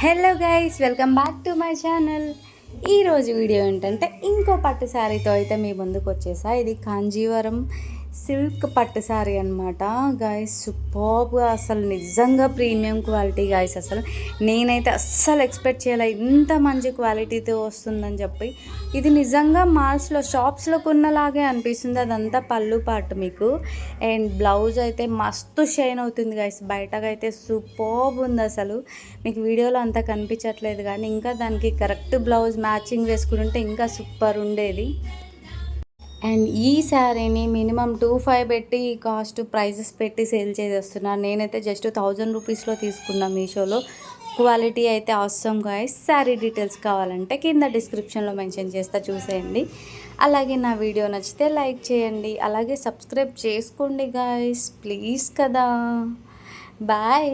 Hello guys, welcome back to my channel. ఈరోజు video ఏంటంటే ఇంకో పట్టు శారీతో అయితే మీ ముందుకు వచ్చేసా. ఇది కాంజీవరం సిల్క్ పట్టు శారీ అనమాట గాయస్. సూపర్గా, అసలు నిజంగా ప్రీమియం క్వాలిటీ గాయస్. అసలు నేనైతే అస్సలు ఎక్స్పెక్ట్ చేయలే ఇంత మంచి క్వాలిటీతో వస్తుందని చెప్పి. ఇది నిజంగా మాల్స్లో షాప్స్లో కొన్నలాగే అనిపిస్తుంది. అదంతా పళ్ళు పాటు మీకు. అండ్ బ్లౌజ్ అయితే మస్తు షైన్ అవుతుంది గాయస్. బయటగా అయితే సూపర్బ్ ఉంది. అసలు మీకు వీడియోలో అంతా కనిపించట్లేదు కానీ ఇంకా దానికి కరెక్ట్ బ్లౌజ్ మ్యాచింగ్ వేసుకుంటే ఇంకా సూపర్ ఉండేది. అండ్ ఈ శారీని మినిమం 2500 పెట్టి ప్రైజెస్ పెట్టి సేల్ చేసేస్తున్నాను. నేనైతే జస్ట్ 1000 రూపీస్లో తీసుకున్నా మీషోలో. క్వాలిటీ అయితే అవసరం గాయస్. శారీ డీటెయిల్స్ కావాలంటే కింద డిస్క్రిప్షన్లో మెన్షన్ చేస్తా, చూసేయండి. అలాగే నా వీడియో నచ్చితే లైక్ చేయండి, అలాగే సబ్స్క్రైబ్ చేసుకోండి గాయస్, ప్లీజ్ కదా. బాయ్.